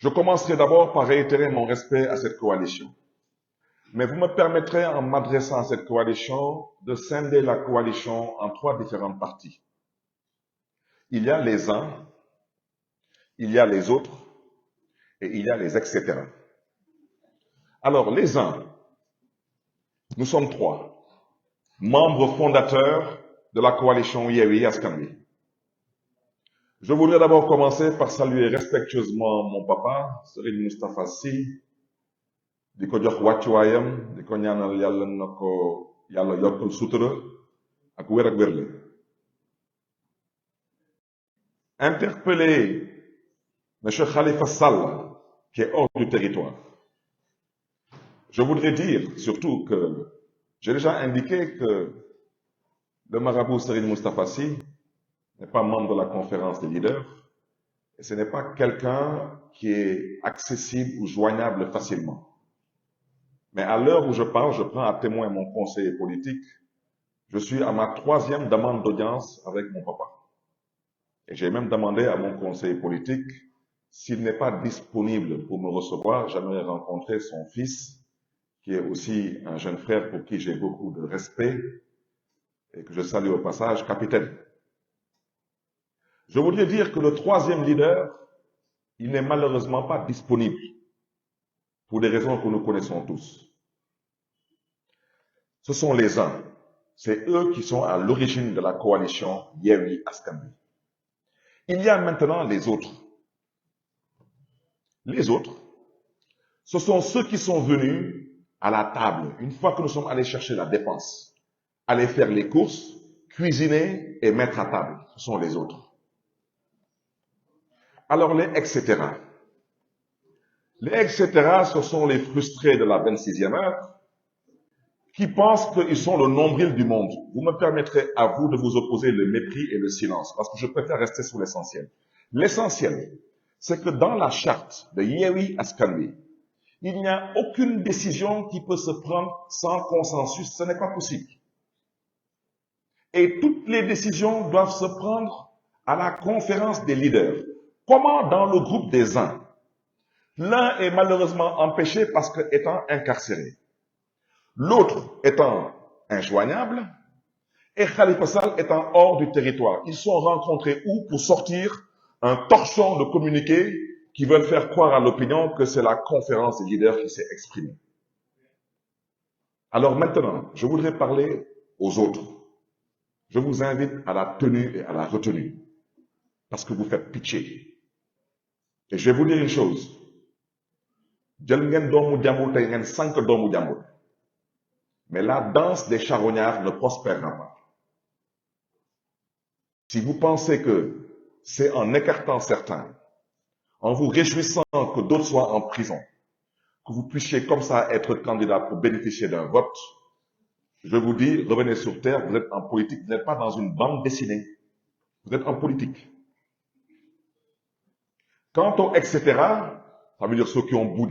Je commencerai d'abord par réitérer mon respect à cette coalition. Mais vous me permettrez, en m'adressant à cette coalition, de scinder la coalition en 3 différentes parties. Il y a les uns, il y a les autres, et il y a les etc. Alors, les uns, nous sommes 3, membres fondateurs de la coalition Yewwi Askan Wi. Je voudrais d'abord commencer par saluer respectueusement mon papa, Serigne Moustapha Sy, di ko jox wàccuwaayam, di ko ñaanal yàlla na ko yàlla yokkal sutura ak wér ak wérle. Interpeller M. Khalifa Sall, qui est hors du territoire, je voudrais dire surtout que j'ai déjà indiqué que le marabout Serigne Moustapha Sy n'est pas membre de la conférence des leaders et ce n'est pas quelqu'un qui est accessible ou joignable facilement. Mais à l'heure où je parle, je prends à témoin mon conseiller politique. Je suis à ma 3e demande d'audience avec mon papa. Et j'ai même demandé à mon conseiller politique, s'il n'est pas disponible pour me recevoir, j'aimerais rencontrer son fils, qui est aussi un jeune frère pour qui j'ai beaucoup de respect et que je salue au passage, capitaine. Je voudrais dire que le 3e leader, il n'est malheureusement pas disponible pour des raisons que nous connaissons tous. Ce sont les uns, c'est eux qui sont à l'origine de la coalition Yewwi Askan Wi. Il y a maintenant les autres. Les autres, ce sont ceux qui sont venus à la table, une fois que nous sommes allés chercher la dépense, aller faire les courses, cuisiner et mettre à table. Ce sont les autres. Alors les etc. Les etc. ce sont les frustrés de la 26e heure qui pensent qu'ils sont le nombril du monde. Vous me permettrez à vous de vous opposer le mépris et le silence, parce que je préfère rester sur l'essentiel. L'essentiel, c'est que dans la charte de Yewwi Askan Wi, il n'y a aucune décision qui peut se prendre sans consensus. Ce n'est pas possible. Et toutes les décisions doivent se prendre à la conférence des leaders. Comment dans le groupe des uns? L'un est malheureusement empêché parce qu'étant incarcéré. L'autre étant injoignable et Khalifa Sall étant hors du territoire. Ils sont rencontrés où pour sortir un torchon de communiqué qui veulent faire croire à l'opinion que c'est la conférence des leaders qui s'est exprimée. Alors maintenant, je voudrais parler aux autres. Je vous invite à la tenue et à la retenue parce que vous faites pitié. Et je vais vous dire une chose. Jël ngeen doomu jàmbur tey ngeen sànq doomu jàmbur. Mais la danse des charognards ne prospérera pas. Si vous pensez que c'est en écartant certains, en vous réjouissant que d'autres soient en prison, que vous puissiez comme ça être candidat pour bénéficier d'un vote, je vous dis, revenez sur terre, vous êtes en politique, vous n'êtes pas dans une bande dessinée, vous êtes en politique. Quant aux etc., ça veut dire ceux qui ont boudé